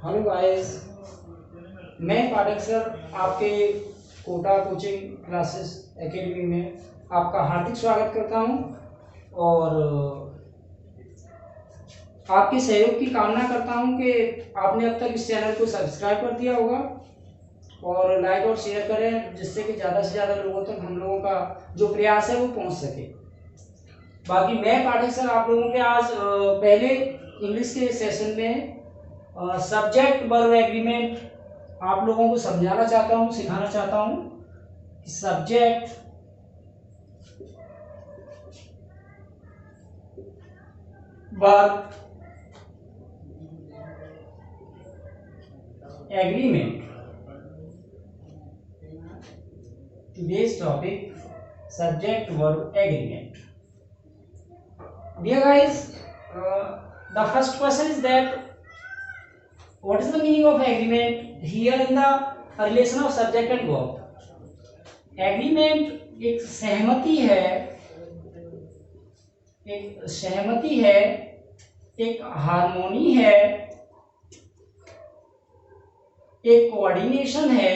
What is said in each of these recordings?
Hello guys, मैं पाठक sir आपके Kota coaching classes academy में आपका हार्दिक स्वागत करता हूं और आपके सहयोग की कामना करता हूं कि आपने अब तक इस चैनल को सब्सक्राइब कर दिया होगा और लाइक और शेयर करें, जिससे कि ज़्यादा से ज़्यादा लोगों तक हम लोगों का जो प्रयास है वो पहुंच सके। बाकी मैं पाठक सर आप लोगों के आज पहले इंग्लिश के सेशन में सब्जेक्ट वर्ब एग्रीमेंट आप लोगों को समझाना चाहता हूं, सिखाना चाहता हूं कि subject verb agreement. Today's topic subject verb agreement. Dear guys, the first question is that what is the meaning of agreement here in the relation of subject and verb? Agreement एक सहमति है, एक हार्मोनी है, एक coordination है,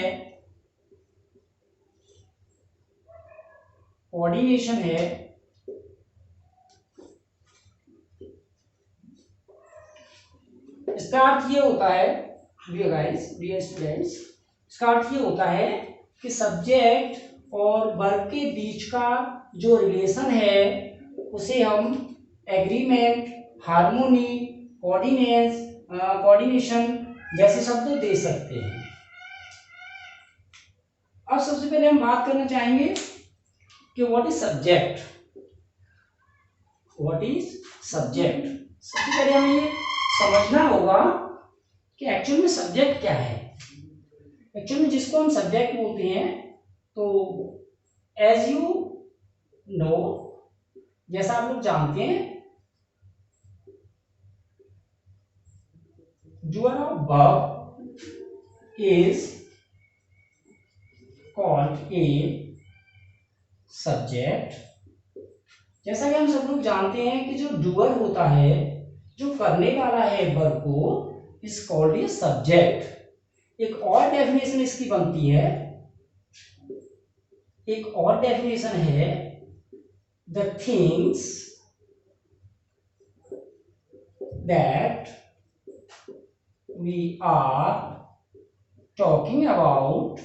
इसका अर्थ ये होता है डियर स्टूडेंट्स, इसका अर्थ ये होता है कि सब्जेक्ट और वर्ब के बीच का जो रिलेशन है उसे हम एग्रीमेंट, हार्मोनी, कोऑर्डिनेशन जैसे शब्द दे सकते हैं। अब सबसे पहले हम बात करना चाहेंगे कि व्हाट इज सब्जेक्ट। सबसे पहले हमें ये समझना होगा कि एक्चुअल में सब्जेक्ट क्या है। एक्चुअल में जिसको हम सब्जेक्ट बोलते हैं, तो एज यू नो, जैसा आप लोग जानते हैं, doer of verb is called a subject। जैसा कि हम सब लोग जानते हैं कि जो डूअर होता है, जो करने वाला है वर्ब को, इज कॉल्ड ए सब्जेक्ट। एक और डेफिनेशन इसकी बनती है, the things that we are talking about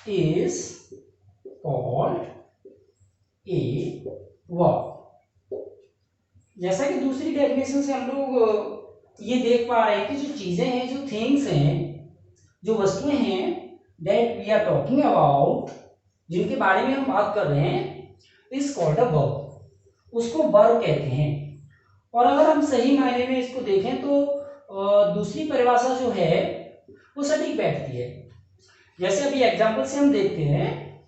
is called a verb। जैसा कि दूसरी डेफिनेशन से हम लोग ये देख पा रहे हैं कि जो चीजें हैं, जो थिंग्स हैं, जो वस्तुएं हैं, that we are talking about, जिनके बारे में हम बात कर रहे हैं, इज कॉल्ड अ वर्ब, उसको वर्ब कहते हैं। और अगर हम सही मायने में इसको देखें तो दूसरी परिभाषा जो है वो सटीक बैठती है। जैसे अभी एग्जांपल से हम देखते हैं,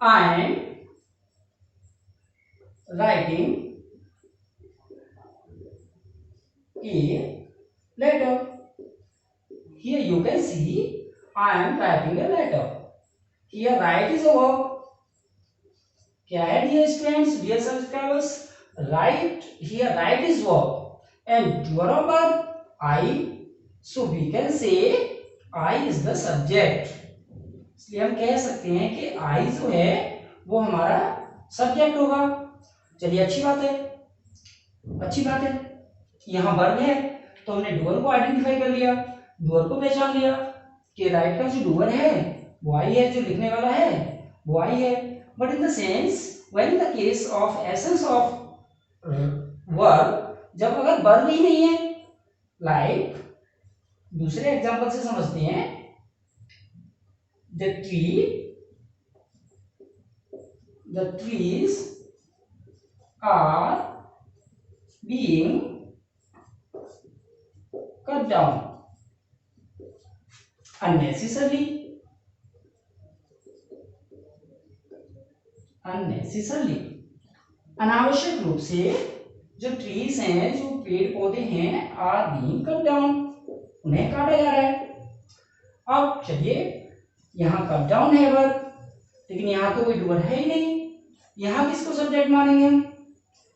I am writing a letter. Here you can see I am writing a letter. Here write is a verb. क्या है dear students, dear subscribers? Right, here write is verb and doer of verb I, so we can say I is the subject. इसलिए हम कह सकते हैं कि आई जो है वो हमारा सब्जेक्ट होगा। चलिए, अच्छी बात है। यहां वर्ब है तो हमने डूअर को आइडेंटिफाई कर लिया, डूअर को पहचान लिया कि राइट का जो डूअर है वो आई है, जो लिखने वाला है वो आई है। But in the sense, when in the case of essence of verb, जब अगर verb ही नहीं है, like दूसरे एग्जांपल से समझते हैं, the trees are being cut down unnecessarily। अनावश्यक रूप से जो ट्रीज हैं, जो पेड़ पौधे हैं, आर बीइंग कट डाउन, उन्हें काटा जा रहा है। अब चलिए, यहां कट डाउन है वर्ब, लेकिन यहां तो कोई डूअर है ही नहीं, यहां किसको सब्जेक्ट मानेंगे हम?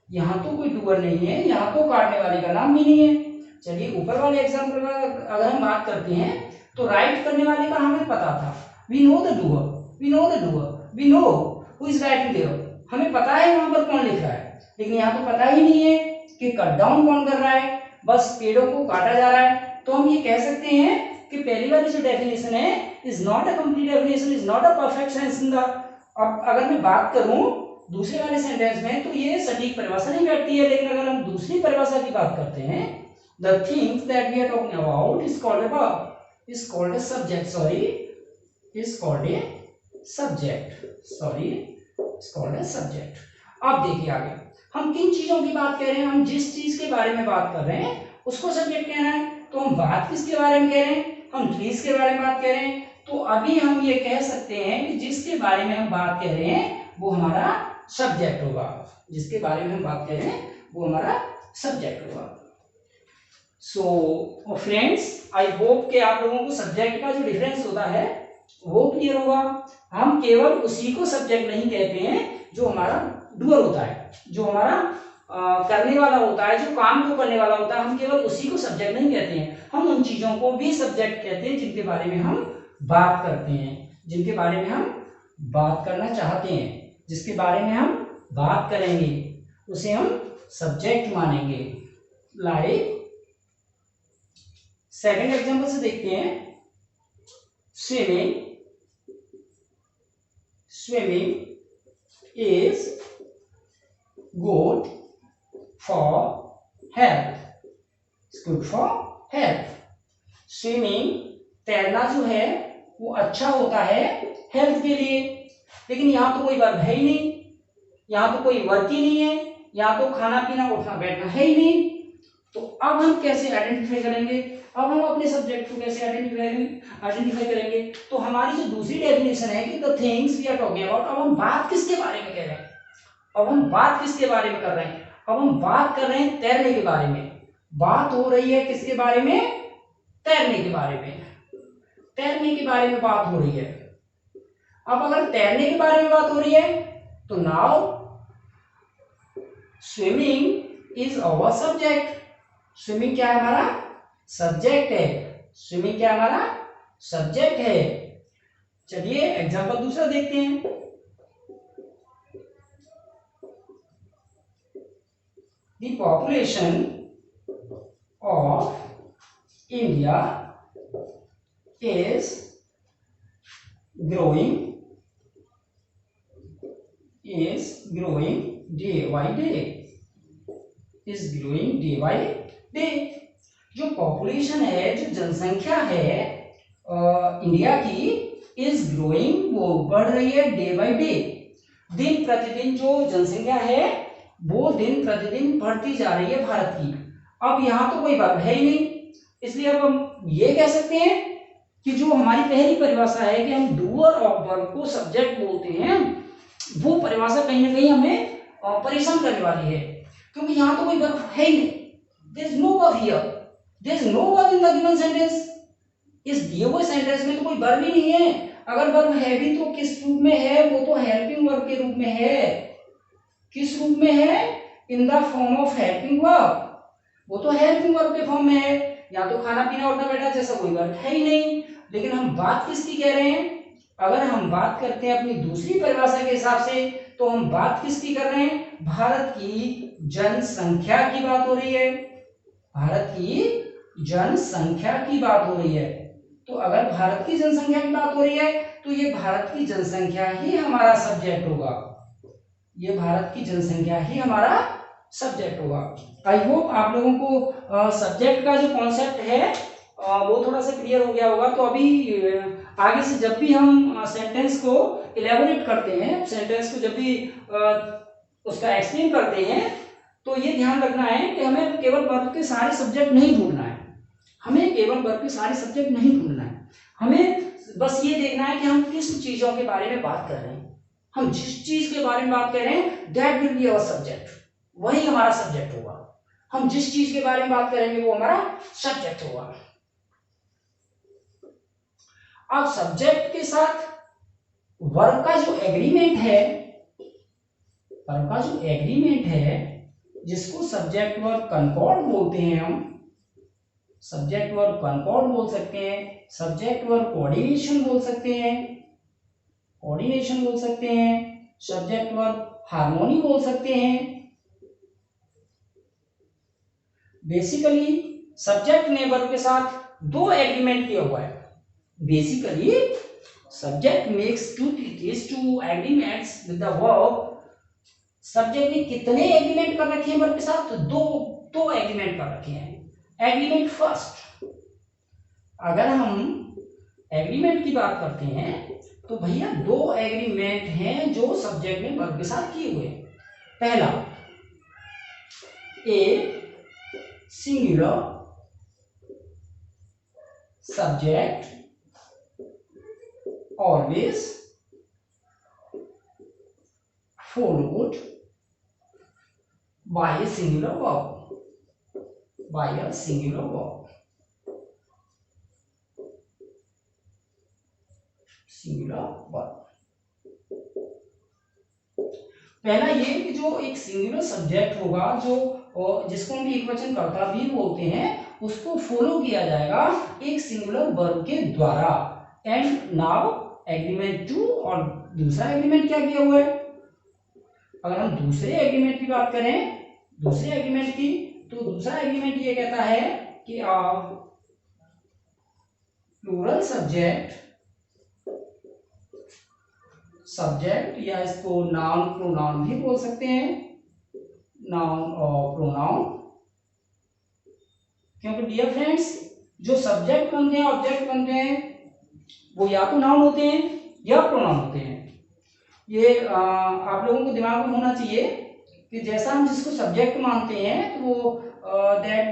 यहाँ तो कोई डूअर नहीं है, यहाँ तो काटने वाले का नाम भी नहीं है। चलिए ऊपर वाले एग्जाम्पल में अगर हम बात करते हैं तो राइट करने वाले का हमें पता था, we know the doer, we know the doer, we know who is writing there, हमें पता है वहां पर कौन लिख रहा है, लेकिन यहाँ तो पता ही नहीं है कि कट डाउन कौन कर रहा है, बस पेड़ों को काटा जा रहा है। तो हम ये कह सकते हैं कि पहली वाली जो डेफिनेशन है is not a complete definition, is not a perfect sense in the. अब अगर मैं बात करूं दूसरे वाले सेंटेंस में तो ये सटीक परिभाषा नहीं बैठती है, लेकिन अगर हम दूसरी परिभाषा की बात करते हैं, the things that we are talking about is called a verb, is called a subject, sorry, is called a subject, sorry, is called a subject। अब देखिए आगे हम किन चीजों की बात कर रहे हैं, हम जिस चीज के बारे में बात कर रहे हैं उसको सब्जेक्ट कहना है। तो हम बात किसके बारे में कह रहे हैं, हम ट्रीज के बारे में बात कर रहे हैं, तो अभी हम ये कह सकते हैं कि जिसके बारे में हम बात कर रहे हैं वो हमारा सब्जेक्ट होगा, जिसके बारे में हम बात कर रहे हैं वो हमारा सब्जेक्ट होगा। सो फ्रेंड्स, आई होप कि आप लोगों को सब्जेक्ट का जो डिफरेंस होता है वो क्लियर होगा। हम केवल उसी को सब्जेक्ट नहीं कहते हैं जो हमारा डूअर होता है, जो हमारा करने वाला होता है, जो काम को करने वाला होता है, हम केवल उसी को सब्जेक्ट नहीं कहते हैं, हम उन चीजों को भी सब्जेक्ट कहते हैं जिनके बारे में हम बात करते हैं, जिनके बारे में हम बात करना चाहते हैं, जिसके बारे में हम बात करेंगे उसे हम सब्जेक्ट मानेंगे। लाइक सेकंड एग्जांपल से देखते हैं, swimming, swimming is good for health, good for health. Swimming तैरना जो है वो अच्छा होता है हेल्थ के लिए, लेकिन यहाँ तो कोई वर्ब है ही नहीं, यहाँ तो कोई वर्क ही नहीं है, यहाँ तो खाना पीना उठना बैठना है ही नहीं। तो अब हम कैसे आइडेंटिफाई करेंगे, अब हम अपने सब्जेक्ट को कैसे आइडेंटिफाई करेंगे। तो हमारी जो दूसरी डेफिनेशन है कि the things we are talking about, अब हम बात किसके बारे में कह रहे हैं, अब हम बात किसके बारे में कर रहे हैं, अब हम बात कर रहे हैं तैरने के बारे में। बात हो रही है किसके बारे में, तैरने के बारे में, तैरने के बारे में बात हो रही है। अब अगर तैरने के बारे में बात हो रही है तो now swimming is our subject, swimming क्या है, हमारा सब्जेक्ट है, स्विमिंग क्या हमारा सब्जेक्ट है। चलिए एग्जांपल दूसरा देखते हैं। The population of India is growing day by day, is growing day by day। जो पॉपुलेशन है, जो जनसंख्या है इंडिया की, इज ग्रोइंग, वो बढ़ रही है डे बाय डे, दिन प्रतिदिन जो जनसंख्या है वो दिन प्रतिदिन बढ़ती जा रही है भारत की। अब यहाँ तो कोई वर्ब है ही नहीं, इसलिए अब हम ये कह सकते हैं कि जो हमारी पहली परिभाषा है कि हम डूअर ऑफ वर्ब को सब्जेक्ट बोलते हैं, वो परिभाषा कहीं ना कहीं हमें परेशान करने वाली है, क्योंकि यहाँ तो कोई वर्ब है ही नहीं, there is no verb here, there is no verb in the given sentence. इस दिए हुए सेंटेंस में तो कोई वर्ब ही नहीं है, अगर वर्ब है भी तो किस रूप में है, वो तो हेल्पिंग वर्ब के रूप में है। किस रूप में है, in the form of helping verb, वो तो हेल्पिंग वर्ब के फॉर्म में है। या तो खाना पीना उठना बैठा जैसा कोई वर्ब है ही नहीं, लेकिन हम बात किसकी कह रहे हैं, अगर हम बात करते हैं अपनी दूसरी परिभाषा के हिसाब से तो हम बात किसकी कर रहे हैं, भारत की जनसंख्या की बात हो रही है, भारत की जनसंख्या की बात हो रही है। तो अगर भारत की जनसंख्या की बात हो रही है तो ये भारत की जनसंख्या ही हमारा सब्जेक्ट होगा, ये भारत की जनसंख्या ही हमारा सब्जेक्ट होगा। आई होप आप लोगों को सब्जेक्ट का जो कॉन्सेप्ट है वो थोड़ा सा क्लियर हो गया होगा। तो अभी आगे से जब भी हम सेंटेंस को इलेबोरेट करते हैं, सेंटेंस को जब भी उसका एक्सप्लेन करते हैं, तो ये ध्यान रखना है कि हमें केवल वर्ब के सारे सब्जेक्ट नहीं ढूंढना है, हमें केवल वर्ब के सारे सब्जेक्ट नहीं ढूंढना है, हमें बस ये देखना है कि हम किस चीजों के बारे में बात कर रहे हैं। हम जिस चीज के बारे में बात कर रहे हैं that will be our subject, वही हमारा सब्जेक्ट होगा। हम जिस चीज के बारे में बात करेंगे वो हमारा सब्जेक्ट होगा। अब सब्जेक्ट के साथ वर्ब का जो एग्रीमेंट है, वर्ब का जो एग्रीमेंट है जिसको सब्जेक्ट वर्ब कंकॉर्ड बोलते हैं, हम सब्जेक्ट वर्ब कंकॉर्ड बोल सकते हैं, सब्जेक्ट वर्ब कोऑर्डिनेशन बोल सकते हैं, सब्जेक्ट वर्ब हार्मोनी बोल सकते हैं। बेसिकली सब्जेक्ट ने वर्ब के साथ दो एग्रीमेंट किया हुआ है। Basically subject makes two agreements with the verb. Subject ने कितने एग्रीमेंट कर रखे हैं वर्ब के साथ? तो दो एग्रीमेंट कर रखे हैं। एग्रीमेंट फर्स्ट, अगर हम एग्रीमेंट की बात करते हैं तो भैया दो एग्रीमेंट हैं जो सब्जेक्ट ने वर्ब के साथ किए हुए हैं। पहला, a singular subject always followed by a singular verb, पहला ये कि जो एक सिंगुलर सब्जेक्ट होगा, जो जिसको हम एकवचन कर्ता भी बोलते हैं, उसको फॉलो किया जाएगा एक सिंगुलर वर्ब के द्वारा। एंड नाउ एग्रीमेंट टू, और दूसरा एग्रीमेंट क्या किया हुआ है? अगर हम दूसरे एग्रीमेंट की बात करें, दूसरे एग्रीमेंट की, तो दूसरा एग्रीमेंट ये कहता है कि प्लूरल सब्जेक्ट या इसको नाउन प्रोनाउन भी बोल सकते हैं, नाउन और प्रोनाउन। क्योंकि डियर फ्रेंड्स, जो सब्जेक्ट बनते हैं, ऑब्जेक्ट बनते हैं, वो या तो नाउन होते हैं या प्रोनाउन होते हैं। ये आप लोगों को दिमाग में होना चाहिए कि जैसा हम जिसको सब्जेक्ट मानते हैं तो वो that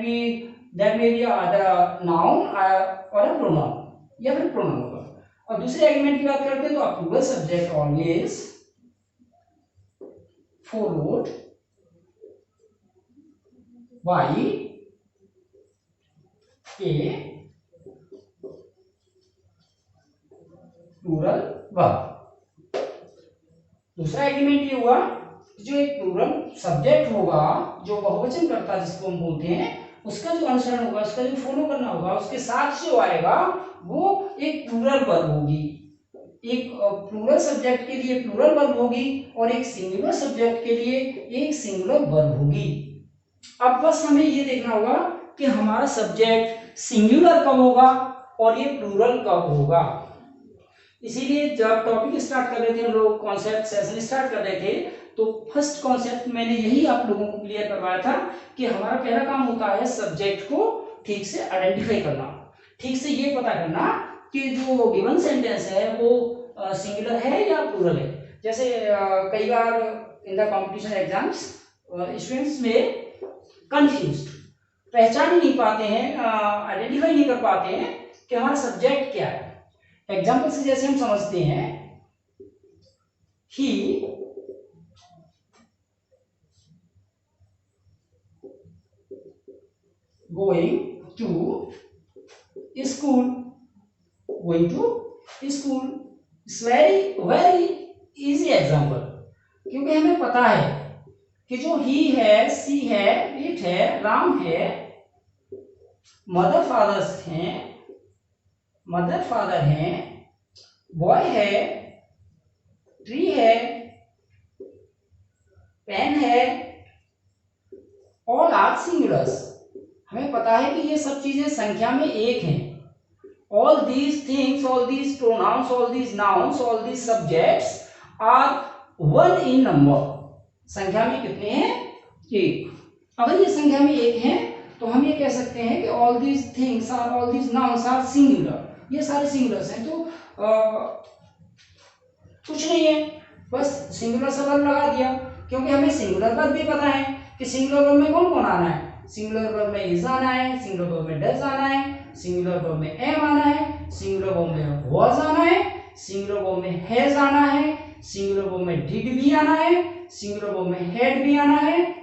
may be other noun और अ प्रोनाउन या फिर प्रोनाउन होगा। और दूसरे एग्रीमेंट की बात करते हैं तो plural subject always followed by a plural verb. दूसरा एग्रीमेंट ये हुआ जो एक प्लूरल सब्जेक्ट होगा, जो बहुवचन कर्ता जिसको हम बोलते हैं, उसका जो अनुसरण होगा, उसका जो फॉलो करना होगा, उसके साथ जो आएगा वो एक प्लूरल वर्ब होगी। एक प्लूरल सब्जेक्ट के लिए प्लूरल वर्ब होगी और एक सिंगुलर सब्जेक्ट के लिए एक सिंगुलर वर्ब होगी। अब बस हमें ये देखना होगा कि हमारा सब्जेक्ट सिंगुलर कब होगा और ये प्लूरल कब होगा। इसीलिए जब टॉपिक स्टार्ट कर रहे थे, हम लोग कॉन्सेप्ट सेशन स्टार्ट कर रहे थे, तो फर्स्ट कॉन्सेप्ट मैंने यही आप लोगों को क्लियर करवाया था कि हमारा पहला काम होता है सब्जेक्ट को ठीक से आइडेंटिफाई करना, ठीक से ये पता करना कि जो गिवन सेंटेंस है वो सिंगुलर है या प्लूरल है। जैसे कई बार in the competition exams students में कंफ्यूज्ड, पहचान ही नहीं पाते हैं, आइडेंटिफाई नहीं कर पाते हैं कि हमारा सब्जेक्ट क्या है। एग्जाम्पल से जैसे हम समझते हैं, he going to school, it's very easy example, क्योंकि हमें पता है कि जो ही है, सी है, इट है, राम है, मदर फादर हैं, बॉय है, ट्री है, पेन है, ऑल आर सिंगुलर्स। हमें पता है कि ये सब चीजें संख्या में एक हैं। All these things, all these pronouns, all these nouns, all these subjects are one in number. संख्या में कितने हैं? एक। अगर ये संख्या में एक है तो हम ये कह सकते हैं कि all these things are, all these nouns are singular. ये सारे सिंगुलर्स हैं, तो कुछ नहीं है, बस सिंगुलर सा वर्ब लगा दिया, क्योंकि हमें सिंगुलर वर्ब भी पता है कि सिंगुलर वर्ब में कौन कौन आना है। सिंगुलर वर्ब में इज आना है, सिंगुलर वर्ब में डज आना है, सिंगुलर वर्ब में एम आना है, सिंगुलर वर्ब में वाज आना है, सिंगुलर वर्ब में हैज आना है, सिंगुलर वर्ब में डिड भी आना है, सिंगुलर वर्ब में हैड भी आना है,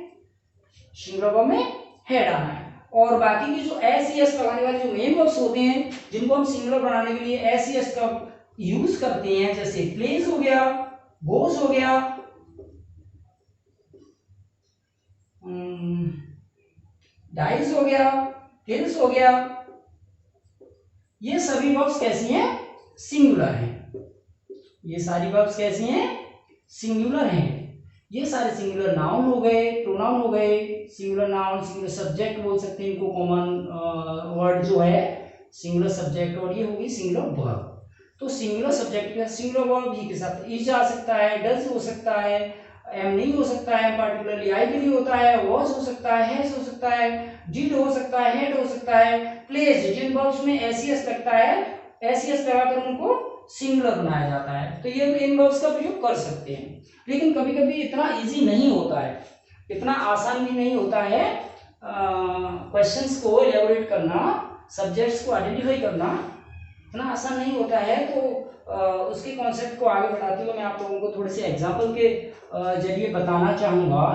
सिंगुलर वर्ब में हैड आना है। और बाकी की जो एस एस लगाने वाले जो मेन वर्ब्स होते हैं, जिनको हम सिंगुलर बनाने के लिए एस एस का यूज करते हैं, जैसे प्लेज हो गया, गोज हो गया, डाइज हो गया, किल्स हो गया, ये सभी वर्ब्स कैसी हैं? सिंगुलर हैं। ये सारी वर्ब्स कैसी हैं? सिंगुलर हैं। ये सारे सिंगुलर नाउन हो गए, प्रोनाउन हो गए। सिंगुलर नाउन, सिंगुलर सब्जेक्ट बोल सकते हैं इनको, कॉमन वर्ड जो है सिंगुलर सब्जेक्ट, और ये होगी सिंगुलर वर्ब। तो सिंगुलर सब्जेक्ट का सिंगुलर वर्ब ही के साथ इज आ सकता है, डज हो सकता है, एम नहीं हो सकता है, पार्टिकुलरली आई के लिए होता है, वॉज हो सकता है, हैज हो सकता है, डिड हो सकता है, हैड हो सकता है, प्लेस्ड, जिन वर्ब्स में एस लगता है, एस लगाकर उनको सिंगुलर बनाया जाता है, तो ये इन वर्ब्स का प्रयोग कर सकते हैं। लेकिन कभी कभी इतना इजी नहीं होता है, इतना आसान भी नहीं होता है क्वेश्चंस को एलेबोरेट करना, सब्जेक्ट्स को आइडेंटिफाई करना इतना आसान नहीं होता है। तो उसके कॉन्सेप्ट को आगे बढ़ाते हुए मैं आप लोगों को थोड़े से एग्जाम्पल के जरिए बताना चाहूंगा।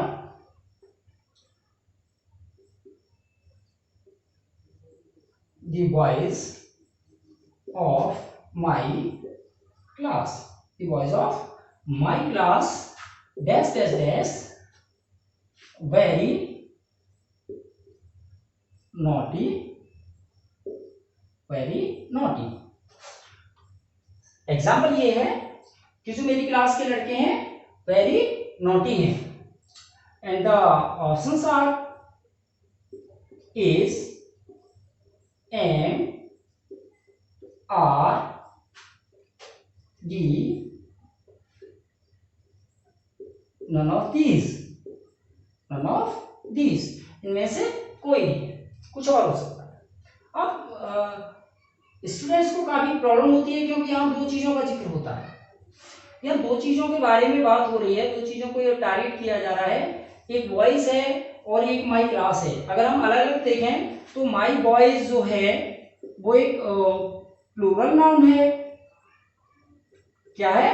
The boys of my class, the boys of my class dash dash dash very naughty, very naughty. Example ये है कि जो मेरी क्लास के लड़के हैं वेरी नॉटी हैं, and the options are is, am, are, D, none of these, none of these, इनमें से कोई नहीं है, कुछ और हो सकता है। अब स्टूडेंट्स को काफी प्रॉब्लम होती है क्योंकि यहाँ दो चीजों का जिक्र होता है, यहाँ दो चीजों के बारे में बात हो रही है, दो चीजों को टारगेट किया जा रहा है, एक बॉयज है और एक माई क्लास है। अगर हम अलग अलग देखें तो माई बॉयज जो है वो एक प्लूरल नाउन है, क्या है?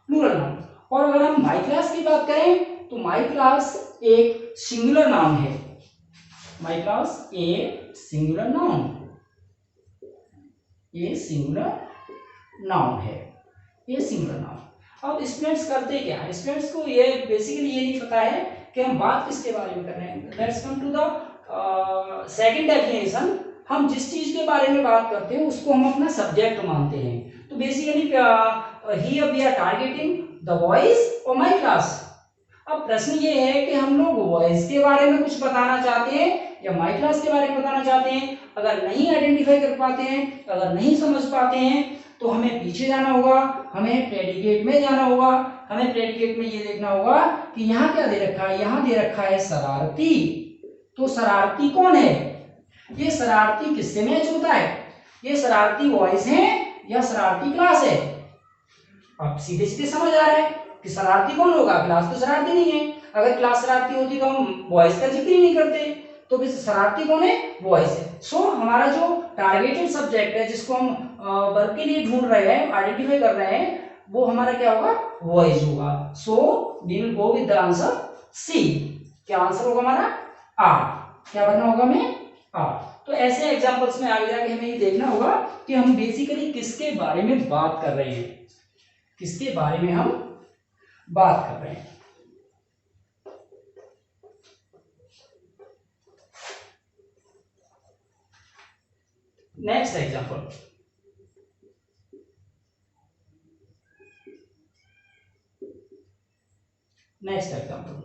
Plural noun. और अगर हम माई क्लास की बात करें तो माई क्लास एक सिंगुलर नाउन है, माई क्लास एक सिंगुलर नाउन, ये सिंगुलर नाउन है, ये सिंगुलर नाउन। अब स्टूडेंट्स करते क्या है? स्टूडेंट्स को ये बेसिकली ये नहीं पता है कि हम बात किसके बारे में कर रहे हैं। Let's come to the second definition. हम जिस चीज के बारे में बात करते हैं उसको हम अपना सब्जेक्ट मानते हैं। तो basically here we are targeting the boys और माय क्लास। अब प्रश्न ये है कि हम लोग बॉयज के बारे में कुछ बताना चाहते हैं या माय क्लास के बारे में बताना चाहते हैं। अगर नहीं आइडेंटिफाई कर पाते हैं, अगर नहीं समझ पाते हैं तो हमें पीछे जाना होगा, हमें प्रेडिकेट में जाना होगा। हमें प्रेडिकेट में ये देखना होगा कि यहाँ क्या दे रखा है, यहाँ दे रखा है शरारती। तो शरारती कौन है? ये शरारती किससे मैच होता है? ये शरारती बॉयज हैं या शरारती क्लास है? अब सीधे सीधे समझ आ रहा है कि शरारती कौन होगा? क्लास तो शरारती नहीं है। अगर क्लास शरारती होती तो हम बॉयज का जिक्र ही नहीं करते। तो फिर शरारती कौन है? बॉयज है। सो हमारा जो टारगेटेड सब्जेक्ट है जिसको हम वर्ब के लिए ढूंढ रहे हैं, आइडेंटिफाई कर रहे हैं, वो हमारा क्या होगा? बॉयज होगा। So we will go with the answer C. क्या आंसर होगा हमारा? आर। क्या बनना होगा हमें? आर। तो ऐसे एग्जांपल्स में आगे जाके हमें ये देखना होगा कि हम बेसिकली किसके बारे में बात कर रहे हैं, किसके बारे में हम बात कर रहे हैं। नेक्स्ट एग्जांपल, नेक्स्ट एग्जांपल,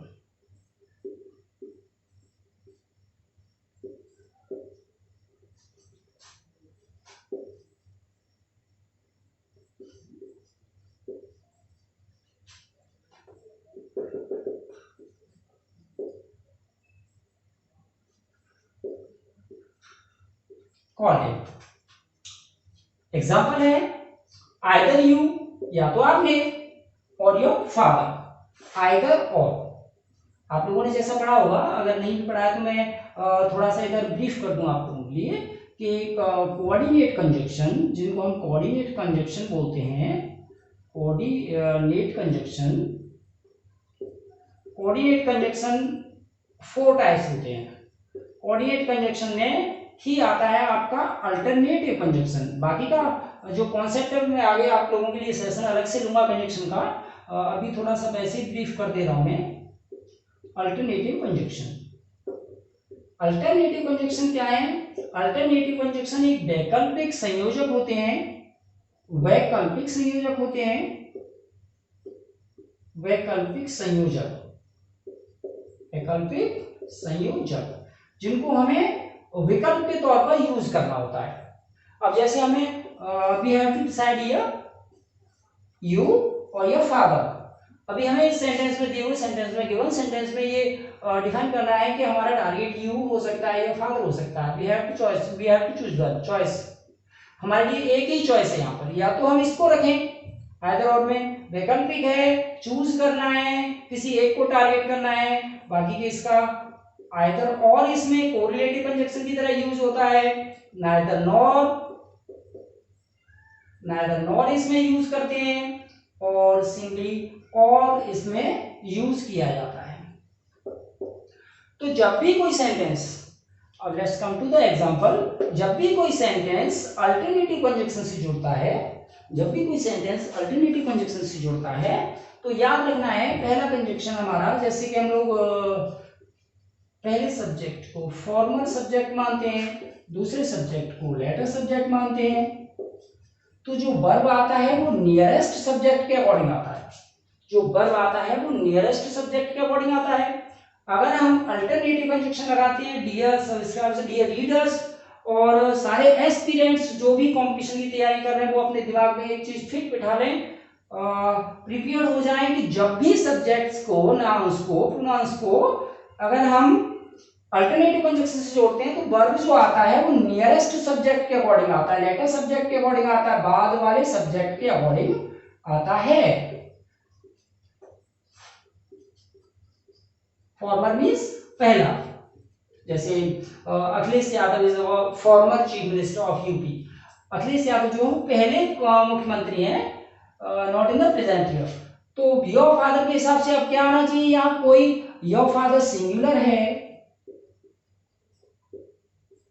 कौन है? एग्जाम्पल है आइदर यू, या तो आपने, और योर फादर। आइदर और आप लोगों ने जैसा पढ़ा होगा, अगर नहीं भी पढ़ा है तो मैं थोड़ा सा इधर ब्रीफ कर दूं आप लोगों के लिए कि कोऑर्डिनेट कंजक्शन, जिनको हम कोऑर्डिनेट कंजक्शन बोलते हैं, coordinate conjunction, coordinate conjunction 4 types होते हैं। कोऑर्डिनेट कंजक्शन में ही आता है आपका अल्टरनेटिव कंजक्शन। बाकी का जो कॉन्सेप्ट है मैं आगे आप लोगों के लिए सेशन अलग से लूंगा कंजक्शन का। अभी थोड़ा सा वैसे ही ब्रीफ कर दे रहा हूं मैं। अल्टरनेटिव कंजक्शन, अल्टरनेटिव कंजक्शन क्या है? अल्टरनेटिव कंजक्शन एक वैकल्पिक संयोजक होते हैं, वैकल्पिक संयोजक होते हैं, वैकल्पिक संयोजक, वैकल्पिक संयोजक जिनको हमें विकल्प के तौर पर यूज करना होता है। अब जैसे हमें we have to decide here you और योर फादर। अभी हमें इस सेंटेंस में दिए हुए सेंटेंस में, गिवन सेंटेंस में ये डिफाइन करना है कि हमारा टारगेट यू हो सकता है या फादर हो सकता है। We have to choice, we have to choose the choice. हमारे लिए एक ही चॉइस है यहाँ पर, या तो हम इसको रखें आइदर और में, वैकल्पिक है, चूज करना है, किसी एक को टारगेट करना है, बाकी के इसका आइदर और इसमें कोरिलेटिव कंजक्शन की तरह यूज होता है, नाइदर नॉर, नाइदर नॉर इसमें यूज करते हैं, और सिंपली और इसमें यूज किया जाता है। तो जब भी कोई सेंटेंस, अब let's come to the example, जब भी कोई सेंटेंस अल्टरनेटिव कंजक्शन से जुड़ता है, जब भी कोई सेंटेंस अल्टरनेटिव कंजक्शन से जुड़ता है, तो याद रखना है पहला कंजक्शन हमारा, जैसे कि हम लोग पहले सब्जेक्ट को फॉर्मल सब्जेक्ट मानते हैं, दूसरे सब्जेक्ट को लेटर सब्जेक्ट मानते हैं, तो जो वर्ब आता है वो नियरेस्ट सब्जेक्ट के अकॉर्डिंग आता है, जो वर्ब आता है वो नियरेस्ट सब्जेक्ट के अकॉर्डिंग आता है। अगर हम अल्टरनेटिव कंजक्शन लगाते हैं डियर सब्सक्राइबर्स, डियर रीडर्स, और सारे एस्पिरेंट्स जो भी कंपटीशन की तैयारी कर रहे हैं वो अपने दिमाग में एक चीज फिट बिठा लें, प्रिपेयर हो जाए कि जब भी सब्जेक्ट्स को, नाउन्स को, प्रोनाउंस को अगर हम अल्टरनेटिव कंजक्शन से जोड़ते हैं तो वर्ब जो आता है वो नियरेस्ट सब्जेक्ट के अकॉर्डिंग आता है, लेटर सब्जेक्ट के अकॉर्डिंग आता है, बाद वाले सब्जेक्ट के अकॉर्डिंग आता है। फॉर्मर मींस पहला, जैसे Akhilesh Yadav is former chief minister of UP. Akhilesh Yadav जो पहले मुख्यमंत्री हैं, not in the present year. तो योर फादर के हिसाब से अब क्या आना चाहिए? यहाँ कोई योर फादर सिंगुलर है,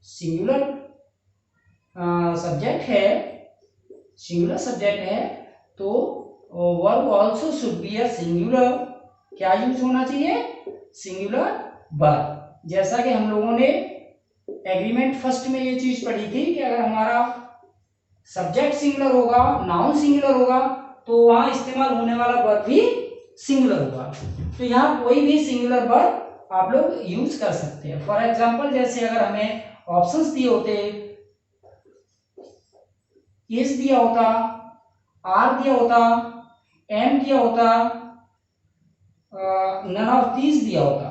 सिंगुलर सब्जेक्ट है, सिंगुलर सब्जेक्ट है, तो verb also should be a singular. क्या यूज होना चाहिए? Singular verb. जैसा कि हम लोगों ने एग्रीमेंट फर्स्ट में ये चीज पढ़ी थी कि अगर हमारा सब्जेक्ट सिंगुलर होगा, नाउन सिंगुलर होगा, तो वहां इस्तेमाल होने वाला वर्ब भी सिंगुलर होगा। तो यहाँ कोई भी सिंगुलर वर्ब आप लोग यूज कर सकते हैं। फॉर एग्जांपल, जैसे अगर हमें ऑप्शंस दिए होते, इज दिया होता, आर दिया होता, एम दिया होता, नन ऑफ दीज दिया होता,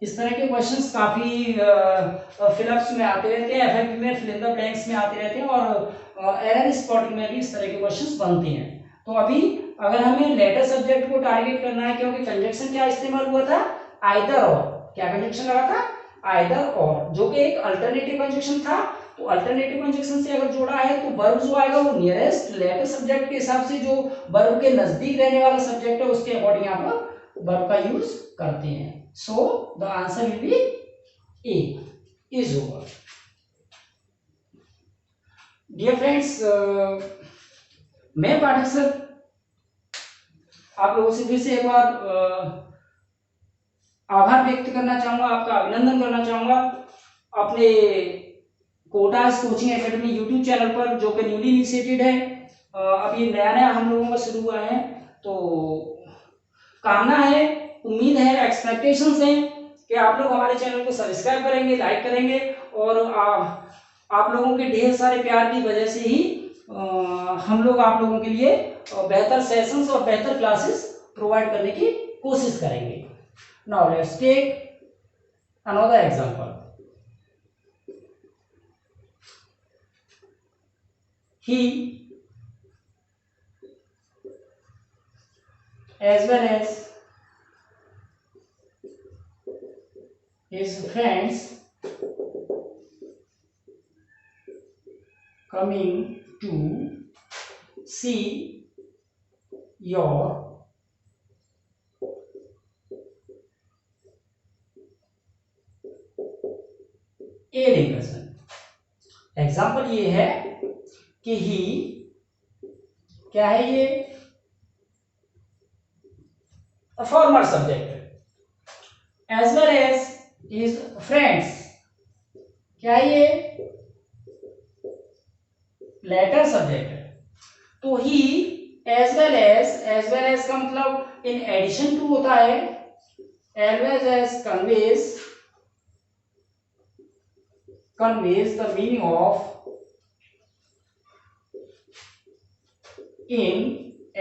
इस तरह के क्वेश्चंस काफी फिलअप्स में आते रहते हैं, एफएक्यू में, फिल इन द ब्लैंक्स में आते रहते हैं, और एरर स्पॉटिंग में भी इस तरह के क्वेश्चंस बनते हैं। तो अभी अगर हमें लेटर सब्जेक्ट को टारगेट करना है, क्योंकि कंजक्शन क्या इस्तेमाल हुआ था? आइदर और। क्या कंजक्शन लगा था? आइदर और, जो कि एक अल्टरनेटिव कंजक्शन था। तो अल्टरनेटिव कंजक्शन से अगर जोड़ा है तो वर्ब जो आएगा वो नियरेस्ट लेटर सब्जेक्ट के हिसाब से, जो वर्ब के नजदीक रहने वाला सब्जेक्ट है उसके अकॉर्डिंग यहाँ पर वर्ब का यूज करते हैं। So the answer will be A, is over. Dear friends, मैं पाठक सर आप लोगों से फिर से एक बार आभार व्यक्त करना चाहूंगा, आपका अभिनंदन करना चाहूंगा अपने quotas coaching academy YouTube channel पर, जो कि न्यूली इनिशिएटेड है, अभी नया नया हम लोगों का शुरू हुआ है। तो कामना है, उम्मीद है, एक्सपेक्टेशंस हैं कि आप लोग हमारे चैनल को सब्सक्राइब करेंगे, लाइक करेंगे, और आप लोगों के ढेर सारे प्यार की वजह से ही हम लोग आप लोगों के लिए बेहतर सेशंस और बेहतर क्लासेस प्रोवाइड करने की कोशिश करेंगे। Now let's take another example. He as well as his friends coming to see your aid impression। Example ये है कि ही क्या है? ये फॉर्मल सब्जेक्ट है, as well as his friends, क्या है ये? लेटर सब्जेक्ट है। तो ही एज वेल एज का मतलब इन एडिशन टू होता है, as well as conveys the meaning of in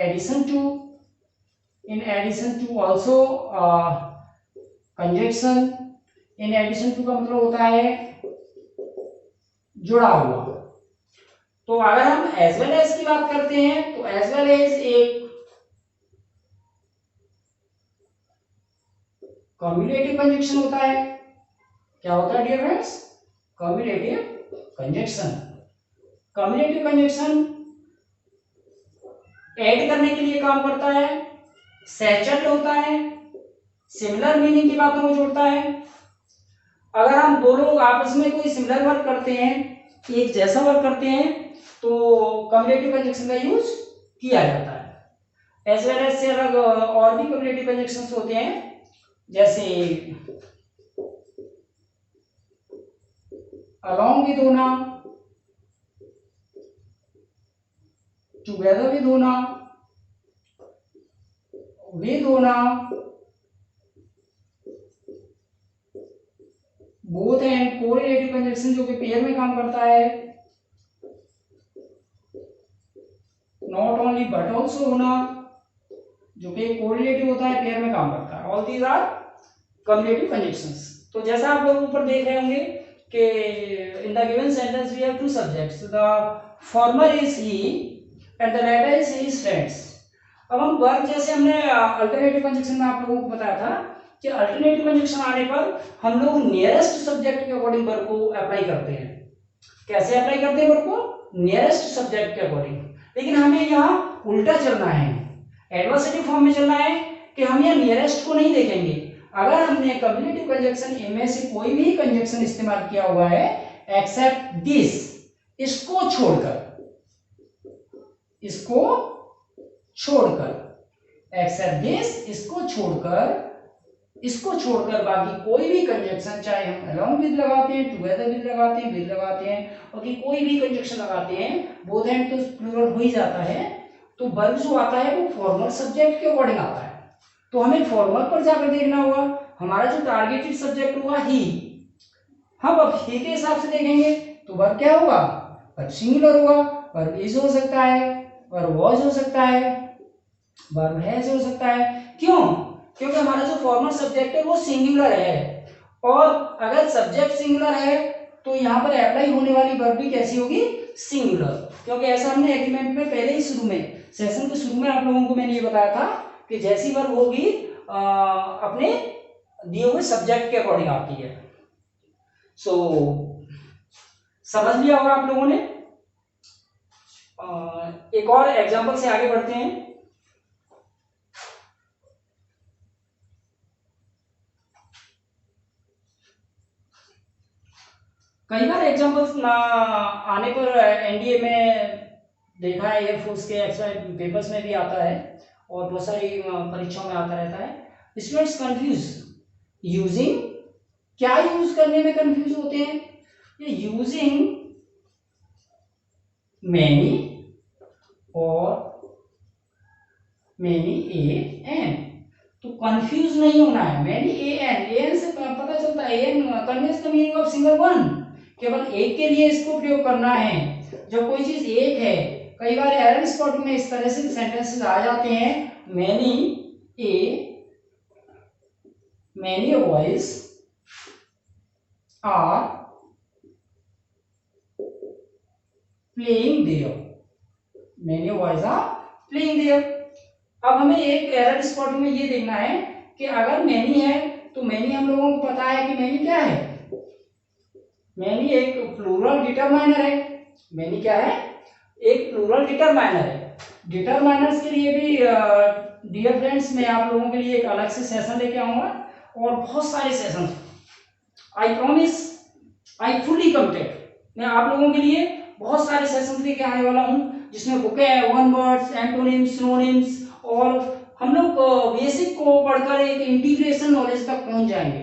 addition to also conjunction, in addition to का मतलब होता है जुड़ा हुआ। तो अगर हम एज वेल एज की बात करते हैं तो एज वेल एज एक कम्युलेटिव कंजक्शन होता है। क्या होता है dear friends? Cumulative conjunction. Cumulative conjunction add करने के लिए काम करता है, सैचुरेट होता है, सिमिलर मीनिंग की बातों को जोड़ता है। अगर हम दो लोग आपस में कोई सिमिलर वर्क करते हैं, एक जैसा वर्क करते हैं, तो कम्युलेटिव कंजक्शन का यूज किया जाता है। एज वेल एज से अलग और भी कम्युलेटिव कंजक्शंस होते हैं, जैसे along with होना, together with होना, with होना, both and correlative कंजक्शन जो कि पेयर में काम करता है, not only but also होना जो कि कोरिलेटिव होता है, पेयर में काम करता है। All these are cumulative conjunctions. तो जैसा आप लोग ऊपर देख रहे होंगे कि in the given sentence we have two subjects, the former is he and the latter is his friends. अब हम वर्ब, जैसे हमने अल्टरनेटिव कंजक्शन में आप लोगों को बताया था कि अल्टरनेटिव कंजक्शन आने पर हम लोग नियरेस्ट सब्जेक्ट के अकॉर्डिंग वर्ब को अप्लाई करते हैं। कैसे अप्लाई करते हैं वर्ब को? नियरेस्ट सब्जेक्ट के अकॉर्डिंग। लेकिन हमें यहाँ उल्टा चलना है, एडवर्सेटिव फॉर्म में चलना है कि हम यहाँ नियरेस्ट को नहीं देखेंगे। अगर हमने कम्युलेटिव कंजक्शन इनमें से कोई भी कंजक्शन इस्तेमाल किया हुआ है एक्सेप्ट दिस, इसको छोड़कर एक्सेप्ट दिस, इसको छोड़कर बाकी कोई भी कंजक्शन, चाहे हम अलोंग विद लगाते हैं, टुगेदर विद लगाते हैं, विद लगाते हैं, और कि कोई भी कंजक्शन लगाते हैं, बोथ एंड तो प्लूरल हो ही जाता है। तो वर्ब जो आता है वो फॉर्मल सब्जेक्ट के अकॉर्डिंग आता है। तो हमें फॉर्मल पर जाकर देखना होगा। हमारा जो टारगेटेड सब्जेक्ट हुआ ही, हम अब ही के हिसाब से देखेंगे तो वर्ब क्या होगा? वर्ब सिंगुलर होगा। वर्ब इज हो सकता है, वर्ब वाज हो सकता है, वर्ब हैज हो सकता है। क्यों? क्योंकि हमारा जो फॉर्मल सब्जेक्ट है वो सिंगुलर है, और अगर सब्जेक्ट सिंगुलर है तो यहाँ पर अप्लाई होने वाली वर्ब भी कैसी होगी? सिंगुलर। क्योंकि ऐसा हमने एग्रीमेंट में पहले ही शुरू में, सेशन के शुरू में आप लोगों को मैंने ये बताया था कि जैसी वर्ब होगी अपने दिए हुए सब्जेक्ट के अकॉर्डिंग आती है। सो समझ लिया होगा आप लोगों ने। एक और एग्जांपल से आगे बढ़ते हैं। कई बार एग्जांपल्स ना आने पर एनडीए में देखा है, एयरफोर्स के एक्सपर्ट पेपर्स में भी आता है और बहुत सारी परीक्षाओं में आता रहता है। स्टूडेंट्स कंफ्यूज यूजिंग, क्या यूज करने में कंफ्यूज होते हैं? ये यूजिंग मैनी और मैनी ए एन। तो कंफ्यूज नहीं होना है। मैनी ए एन से पता चलता है an conveys the meaning of single one, केवल एक के लिए इसको प्रयोग करना है। जब कोई चीज एक है, कई बार एरर स्पॉट में इस तरह से सेंटेंसेस आ जाते हैं, many boys are playing there, many boys are playing there। अब हमें एक एरर स्पॉट में ये देखना है कि अगर मैनी है तो मैनी हम लोगों को पता है कि मैनी क्या है? मैनी एक प्लूरल डिटरमाइनर है। मैनी क्या है? एक प्लूरल डिटरमाइनर है। डिटरमाइनर्स के लिए भी डियर फ्रेंड्स मैं आप लोगों के लिए एक अलग से सेशन लेके आऊंगा, और बहुत सारे session, I promise, I fully committed, मैं आप लोगों के लिए बहुत सारे सेशन लेके आने वाला हूं, जिसमें vocab, one words, antonyms, synonyms और हम लोग बेसिक को पढ़कर एक इंटीग्रेशन नॉलेज तक पहुंच जाएंगे,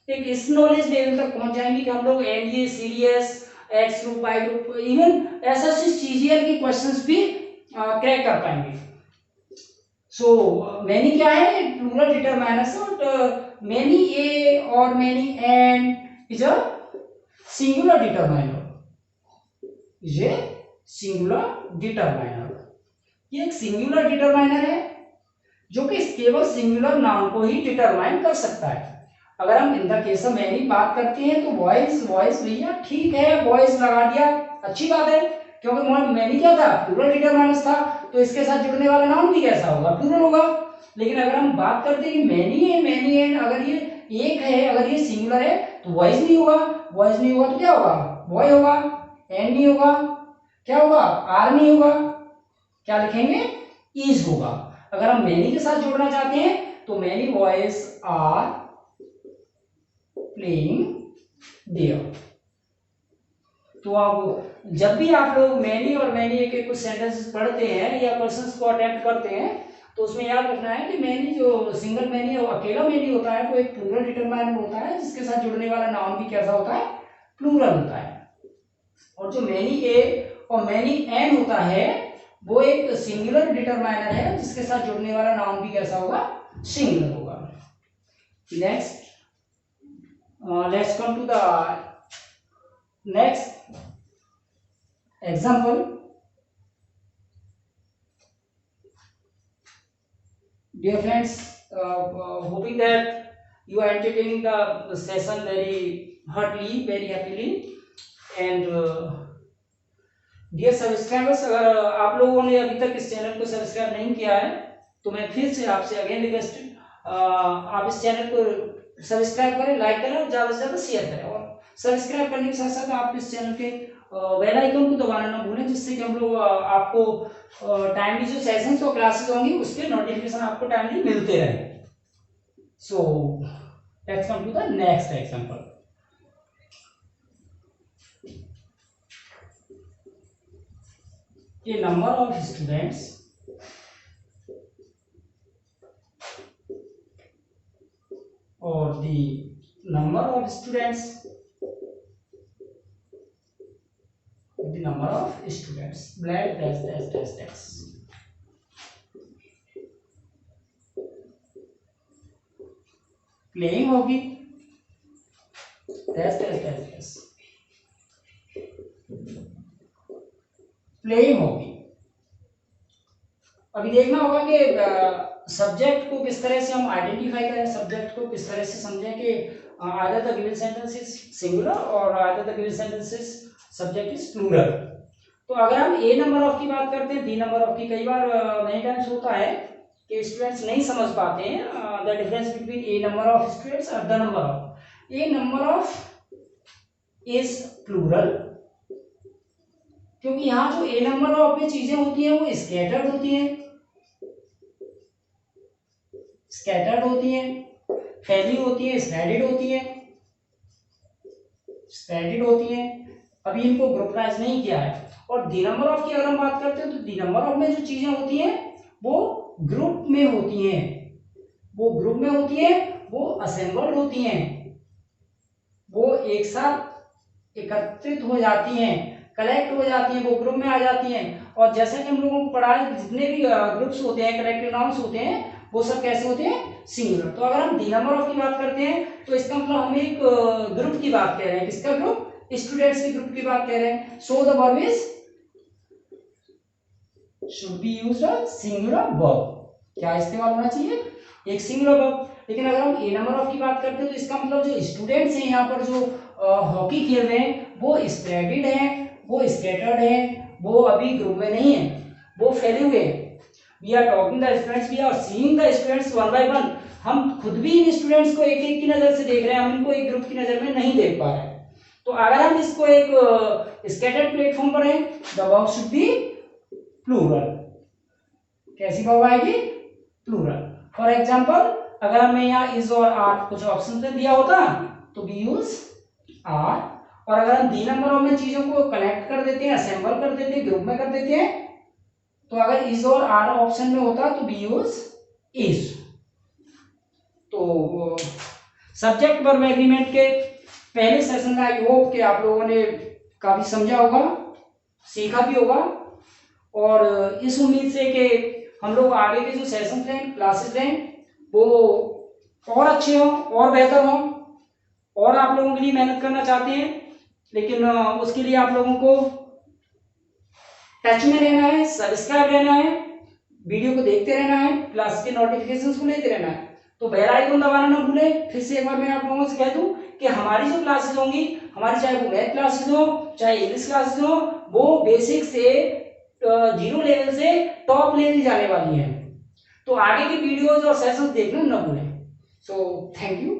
एक इस नॉलेज लेवल तक पहुंच जाएंगे कि हम लोग NA, CDS, X group, Y group, even SSC CGL के क्वेश्चंस भी क्रैक कर पाएंगे। सो मैनी क्या है, प्लूरल डिटरमाइनर्स, और मैनी ए और many an is a singular determiner, is a singular determiner. ये एक सिंगुलर डिटरमाइनर है जो कि केवल सिंगुलर नाउन को ही डिटरमाइन कर सकता है। अगर हम in the case of many बात करते हैं तो वॉइस भैया ठीक है, वॉइस लगा दिया, अच्छी बात है, क्योंकि मैनी क्या था, प्लूरल डिटरमाइनर्स था, तो इसके साथ जुड़ने वाला नाउन भी कैसा होगा, प्लूरल होगा। लेकिन अगर हम बात करते हैं कि मैनी है, अगर ये एक है, अगर ये सिंगुलर है तो वॉइस नहीं होगा, वॉइस नहीं होगा तो क्या होगा, बॉय होगा, एन नहीं होगा, क्या होगा, आर नहीं होगा, क्या लिखेंगे, इज होगा। अगर हम मैनी के साथ जोड़ना चाहते हैं तो many boys are playing there. तो अब जब भी आप लोग मैनी और मैनी के कुछ सेंटेंसेस पढ़ते हैं या क्वेश्चंस को अटेम्प्ट करते हैं तो उसमें याद रखना है कि मैनी जो सिंगल मैनी है वो अकेला मैनी होता है, वो एक प्लूरल डिटरमाइनर होता है जिसके साथ जुड़ने वाला नाउन भी कैसा होता है, प्लूरल होता है। और जो मैनी ए और मैनी एन होता है वो एक सिंगुलर डिटरमाइनर है जिसके साथ जुड़ने वाला नाउन भी कैसा होगा, सिंगुलर होगा। Next, let's come to the next example. Dear friends, hoping that you are entertaining the session very heartily, very happily, and dear subscribers, अगर आप लोगों ने अभी तक इस चैनल को सब्सक्राइब नहीं किया है तो मैं फिर से आपसे अगेन रिक्वेस्ट, आप इस चैनल को सब्सक्राइब करें, लाइक करें और ज़्यादा से ज़्यादा शेयर करें। और सब्सक्राइब करने के साथ साथ आप इस चैनल के बेल आइकन को दबाना ना भूलें, जिससे कि हम लोग आपको टाइमली जो सेशंस और क्लासेस होंगी उसके नोटिफिकेशन आपको टाइमली मिलते रहे। So let's come to the next example. A number of students or the number of students, the number of students, blank dash dash dash dash, playing hockey dash dash dash dash, playing होगी। अभी देखना होगा कि subject को किस तरह से हम आइडेंटिफाई करें, सब्जेक्ट को किस तरह से समझें कि either the given sentence is singular और either the given sentence is subject is plural. तो अगर हम ए नंबर ऑफ की बात करते हैं, बी नंबर ऑफ की, कई बार मेनी टाइम्स होता है कि स्टूडेंट्स नहीं समझ पाते हैं the difference between a number of students और the number of. A number of is plural, क्योंकि यहाँ जो ए नंबर ऑफ में चीजें होती हैं वो स्कैटर्ड होती हैं, स्कैटर्ड होती हैं, फैली होती हैं, स्प्रेडेड होती हैं, स्प्रेडेड होती हैं। अभी इनको ग्रुपलाइज नहीं किया है। और दी नंबर ऑफ की अगर हम बात करते हैं तो दी नंबर ऑफ में जो चीजें होती हैं वो ग्रुप में होती हैं, वो ग्रुप में होती हैं, वो असेंबल्ड होती हैं, वो एक साथ एकत्रित हो जाती हैं, कलेक्ट हो जाती हैं, वो ग्रुप में आ जाती हैं। और जैसा कि हम लोगों को पढ़ा है जितने भी ग्रुप्स होते हैं, कलेक्टिव नाउन्स होते हैं, वो सब कैसे होते हैं, सिंगुलर। तो अगर हम दी नंबर ऑफ की बात करते हैं तो इसका मतलब हम एक ग्रुप की बात कह रहे हैं। किसका ग्रुप, स्टूडेंट्स के ग्रुप की बात कह रहे हैं। So the verb is should be used a singular verb. क्या इस्तेमाल होना चाहिए, एक सिंगुलर वर्ब। लेकिन अगर हम ए नंबर ऑफ की बात करते हैं तो इसका मतलब जो स्टूडेंट्स हैं यहाँ पर जो हॉकी खेल रहे हैं वो स्प्रेडेड हैं, वो स्कैटर्ड हैं, वो अभी ग्रुप में नहीं है, वो फैले हुए हैं। We are talking the students, we are seeing the students one by one. हम खुद भी इन स्टूडेंट्स को एक एक की नजर से देख रहे हैं, हम इनको एक ग्रुप की नजर में नहीं देख पा रहे हैं। तो अगर हम इसको एक स्कैटर्ड प्लेटफॉर्म पर हैं, the verb should be plural। कैसी वर्ब आएगी, प्लूरल। फॉर एग्जाम्पल अगर हमें यहाँ इज और आर कुछ ऑप्शन में दिया होता तो बी यूज आर, और अगर हम दी नंबर में चीजों को कनेक्ट कर देते हैं, असेंबल कर देते हैं, ग्रुप में कर देते हैं, तो अगर इज और आर ऑप्शन में होता तो बी यूज इज। तो सब्जेक्ट वर्ब एग्रीमेंट के पहले सेशन का आई होप कि आप लोगों ने काफी समझा होगा, सीखा भी होगा, और इस उम्मीद से कि हम लोग आगे के जो सेशन हैं, क्लासेस हैं, वो और अच्छे हों और बेहतर हों, और आप लोगों के लिए मेहनत करना चाहते हैं। लेकिन उसके लिए आप लोगों को टच में रहना है, सब्सक्राइब रहना है, वीडियो को देखते रहना है, क्लास के नोटिफिकेशंस को लेते रहना है। तो बेल आइकन दबाना ना भूलें। फिर से एक बार मैं आप लोगों से कह दूं कि हमारी जो क्लासेस होंगी, हमारी चाहे वो मैथ क्लासेस हो, चाहे इंग्लिश क्लासेस हो, वो बेसिक से 0 लेवल से टॉप लेवल जाने वाली है। तो आगे की वीडियोज और सेशंस देखना ना भूलें। So thank you.